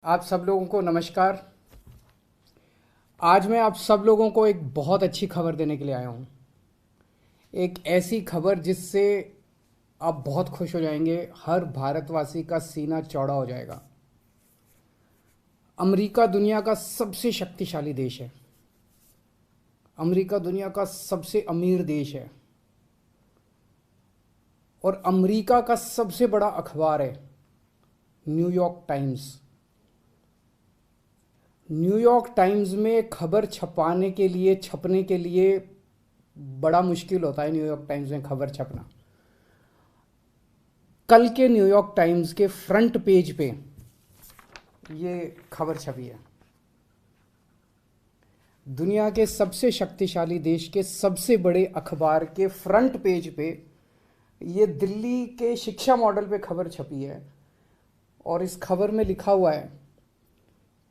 आप सब लोगों को नमस्कार। आज मैं आप सब लोगों को एक बहुत अच्छी खबर देने के लिए आया हूँ। एक ऐसी खबर जिससे आप बहुत खुश हो जाएंगे, हर भारतवासी का सीना चौड़ा हो जाएगा। अमेरिका दुनिया का सबसे शक्तिशाली देश है। अमेरिका दुनिया का सबसे अमीर देश है और अमेरिका का सबसे बड़ा अखबार है न्यूयॉर्क टाइम्स। न्यूयॉर्क टाइम्स में खबर छपने के लिए बड़ा मुश्किल होता है। न्यूयॉर्क टाइम्स में खबर छपना, कल के न्यूयॉर्क टाइम्स के फ्रंट पेज पे ये खबर छपी है। दुनिया के सबसे शक्तिशाली देश के सबसे बड़े अखबार के फ्रंट पेज पे ये दिल्ली के शिक्षा मॉडल पे खबर छपी है और इस खबर में लिखा हुआ है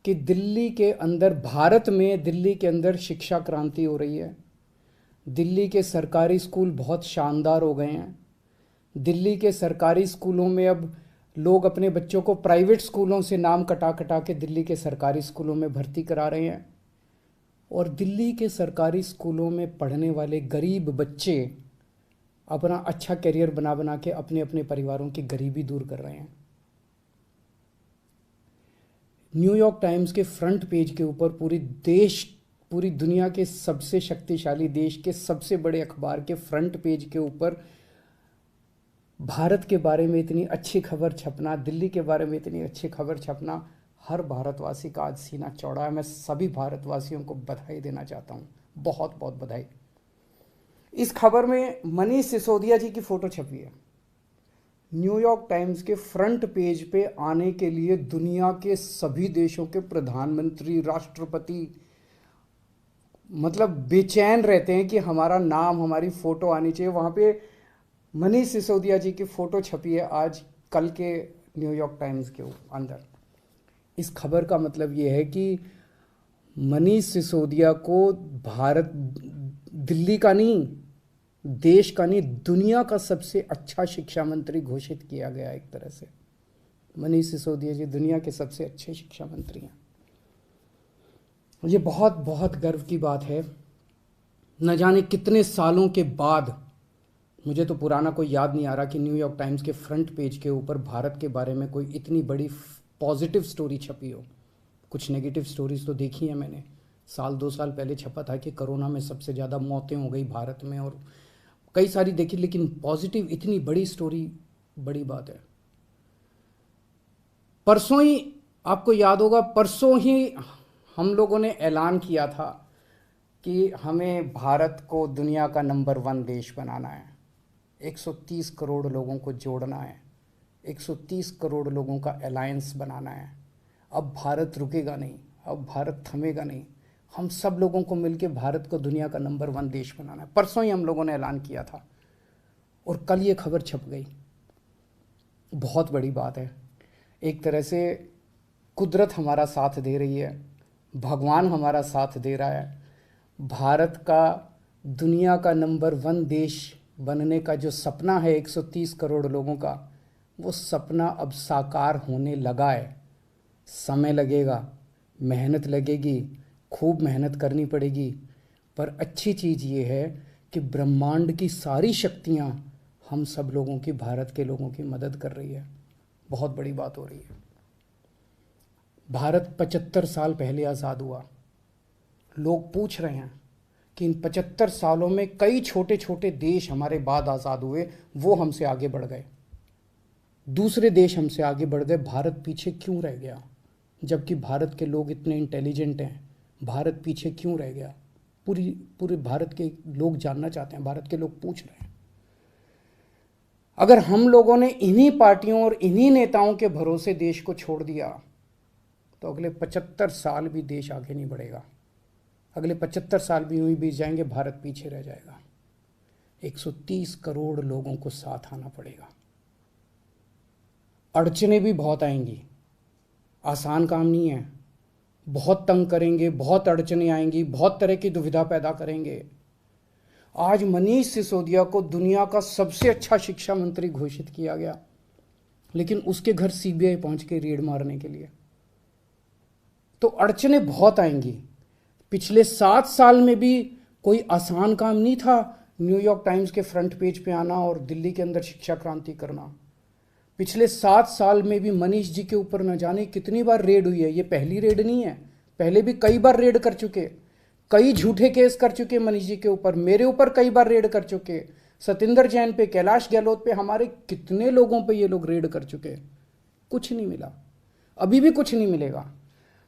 कि दिल्ली के अंदर, भारत में दिल्ली के अंदर शिक्षा क्रांति हो रही है। दिल्ली के सरकारी स्कूल बहुत शानदार हो गए हैं। दिल्ली के सरकारी स्कूलों में अब लोग अपने बच्चों को प्राइवेट स्कूलों से नाम कटा कटा के दिल्ली के सरकारी स्कूलों में भर्ती करा रहे हैं और दिल्ली के सरकारी स्कूलों में पढ़ने वाले गरीब बच्चे अपना अच्छा करियर बना बना के अपने अपने परिवारों की गरीबी दूर कर रहे हैं। न्यूयॉर्क टाइम्स के फ्रंट पेज के ऊपर पूरी दुनिया के सबसे शक्तिशाली देश के सबसे बड़े अखबार के फ्रंट पेज के ऊपर भारत के बारे में इतनी अच्छी खबर छपना, दिल्ली के बारे में इतनी अच्छी खबर छपना, हर भारतवासी का आज सीना चौड़ा है। मैं सभी भारतवासियों को बधाई देना चाहता हूँ, बहुत बहुत बधाई। इस खबर में मनीष सिसोदिया जी की फ़ोटो छपी है। न्यूयॉर्क टाइम्स के फ्रंट पेज पे आने के लिए दुनिया के सभी देशों के प्रधानमंत्री, राष्ट्रपति मतलब बेचैन रहते हैं कि हमारा नाम, हमारी फ़ोटो आनी चाहिए। वहाँ पे मनीष सिसोदिया जी की फ़ोटो छपी है आज कल के न्यूयॉर्क टाइम्स के अंदर। इस खबर का मतलब ये है कि मनीष सिसोदिया को भारत, दिल्ली का नहीं, देश का नहीं, दुनिया का सबसे अच्छा शिक्षा मंत्री घोषित किया गया। एक तरह से मनीष सिसोदिया जी दुनिया के सबसे अच्छे शिक्षा मंत्री हैं। ये बहुत बहुत गर्व की बात है। न जाने कितने सालों के बाद, मुझे तो पुराना कोई याद नहीं आ रहा कि न्यूयॉर्क टाइम्स के फ्रंट पेज के ऊपर भारत के बारे में कोई इतनी बड़ी पॉजिटिव स्टोरी छपी हो। कुछ नेगेटिव स्टोरीज तो देखी हैं मैंने। 1-2 साल पहले छपा था कि कोरोना में सबसे ज़्यादा मौतें हो गई भारत में और कई सारी देखी, लेकिन पॉजिटिव इतनी बड़ी स्टोरी बड़ी बात है। परसों ही, आपको याद होगा, परसों ही हम लोगों ने ऐलान किया था कि हमें भारत को दुनिया का नंबर 1 देश बनाना है। 130 करोड़ लोगों को जोड़ना है, 130 करोड़ लोगों का अलायंस बनाना है। अब भारत रुकेगा नहीं, अब भारत थमेगा नहीं। हम सब लोगों को मिलकर भारत को दुनिया का नंबर 1 देश बनाना है। परसों ही हम लोगों ने ऐलान किया था और कल ये खबर छप गई। बहुत बड़ी बात है। एक तरह से कुदरत हमारा साथ दे रही है, भगवान हमारा साथ दे रहा है। भारत का दुनिया का नंबर 1 देश बनने का जो सपना है 130 करोड़ लोगों का, वो सपना अब साकार होने लगा है। समय लगेगा, मेहनत लगेगी, खूब मेहनत करनी पड़ेगी, पर अच्छी चीज़ ये है कि ब्रह्मांड की सारी शक्तियाँ हम सब लोगों की, भारत के लोगों की मदद कर रही है। बहुत बड़ी बात हो रही है। भारत 75 साल पहले आज़ाद हुआ। लोग पूछ रहे हैं कि इन 75 सालों में कई छोटे छोटे देश हमारे बाद आज़ाद हुए, वो हमसे आगे बढ़ गए, दूसरे देश हमसे आगे बढ़ गए, भारत पीछे क्यों रह गया? जबकि भारत के लोग इतने इंटेलिजेंट हैं, भारत पीछे क्यों रह गया? पूरे भारत के लोग जानना चाहते हैं, भारत के लोग पूछ रहे हैं। अगर हम लोगों ने इन्हीं पार्टियों और इन्हीं नेताओं के भरोसे देश को छोड़ दिया तो अगले 75 साल भी देश आगे नहीं बढ़ेगा। अगले 75 साल भी यूं ही बीत जाएंगे, भारत पीछे रह जाएगा। 130 करोड़ लोगों को साथ आना पड़ेगा। अड़चने भी बहुत आएंगी, आसान काम नहीं है। बहुत तंग करेंगे, बहुत अड़चने आएंगी, बहुत तरह की दुविधा पैदा करेंगे। आज मनीष सिसोदिया को दुनिया का सबसे अच्छा शिक्षा मंत्री घोषित किया गया, लेकिन उसके घर सीबीआई पहुंच के रेड मारने के लिए। तो अड़चने बहुत आएंगी। पिछले 7 साल में भी कोई आसान काम नहीं था न्यूयॉर्क टाइम्स के फ्रंट पेज पे आना और दिल्ली के अंदर शिक्षा क्रांति करना। पिछले 7 साल में भी मनीष जी के ऊपर न जाने कितनी बार रेड हुई है। ये पहली रेड नहीं है, पहले भी कई बार रेड कर चुके, कई झूठे केस कर चुके मनीष जी के ऊपर, मेरे ऊपर कई बार रेड कर चुके, सतिंदर जैन पे, कैलाश गहलोत पे, हमारे कितने लोगों पे ये लोग रेड कर चुके, कुछ नहीं मिला, अभी भी कुछ नहीं मिलेगा।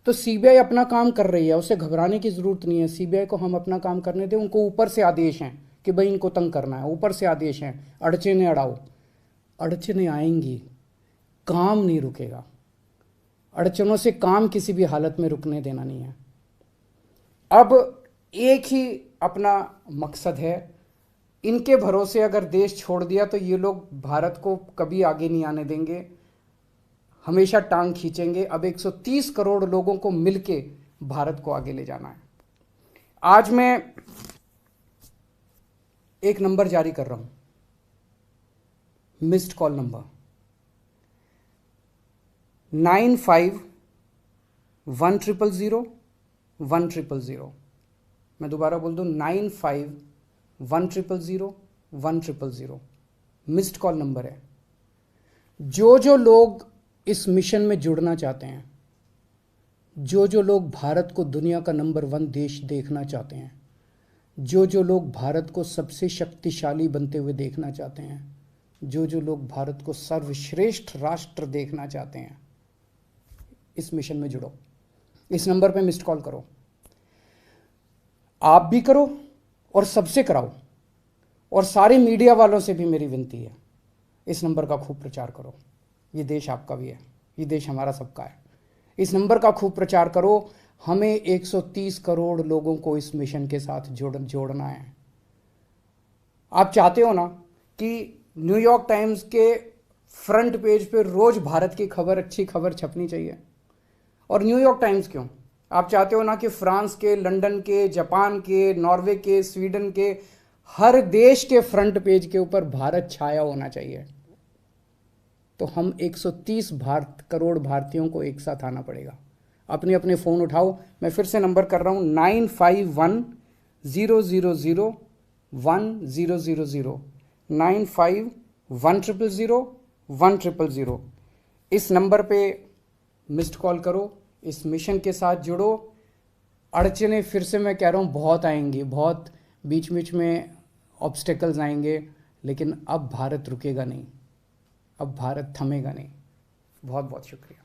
तो सीबीआई अपना काम कर रही है, उसे घबराने की ज़रूरत नहीं है। सीबीआई को हम अपना काम करने दें। उनको ऊपर से आदेश हैं कि भाई इनको तंग करना है, ऊपर से आदेश हैं, अड़चने अड़ाओ। अड़चने आएंगी, काम नहीं रुकेगा। अड़चनों से काम किसी भी हालत में रुकने देना नहीं है। अब एक ही अपना मकसद है, इनके भरोसे अगर देश छोड़ दिया तो ये लोग भारत को कभी आगे नहीं आने देंगे, हमेशा टांग खींचेंगे। अब 130 करोड़ लोगों को मिलके भारत को आगे ले जाना है। आज मैं एक नंबर जारी कर रहा हूं, मिस्ड कॉल नंबर 951001000100। मैं दोबारा बोल दूं, 951001000100 मिस्ड कॉल नंबर है। जो लोग इस मिशन में जुड़ना चाहते हैं, जो लोग भारत को दुनिया का नंबर 1 देश देखना चाहते हैं, जो लोग भारत को सबसे शक्तिशाली बनते हुए देखना चाहते हैं, जो लोग भारत को सर्वश्रेष्ठ राष्ट्र देखना चाहते हैं, इस मिशन में जुड़ो। इस नंबर पे मिस्ड कॉल करो, आप भी करो और सबसे कराओ। और सारे मीडिया वालों से भी मेरी विनती है, इस नंबर का खूब प्रचार करो। ये देश आपका भी है, ये देश हमारा सबका है। इस नंबर का खूब प्रचार करो। हमें 130 करोड़ लोगों को इस मिशन के साथ जोड़ना है। आप चाहते हो ना कि न्यूयॉर्क टाइम्स के फ्रंट पेज पे रोज भारत की खबर, अच्छी खबर छपनी चाहिए। और न्यूयॉर्क टाइम्स क्यों, आप चाहते हो ना कि फ्रांस के, लंदन के, जापान के, नॉर्वे के, स्वीडन के, हर देश के फ्रंट पेज के ऊपर भारत छाया होना चाहिए। तो हम 130 करोड़ भारतीयों को एक साथ आना पड़ेगा। अपने अपने फ़ोन उठाओ, मैं फिर से नंबर कर रहा हूँ, 951001000100 951001000100। इस नंबर पे मिस्ड कॉल करो, इस मिशन के साथ जुड़ो। अड़चने फिर से मैं कह रहा हूँ बहुत आएंगी, बहुत बीच बीच में ऑब्स्टेकल्स आएंगे, लेकिन अब भारत रुकेगा नहीं, अब भारत थमेगा नहीं। बहुत बहुत शुक्रिया।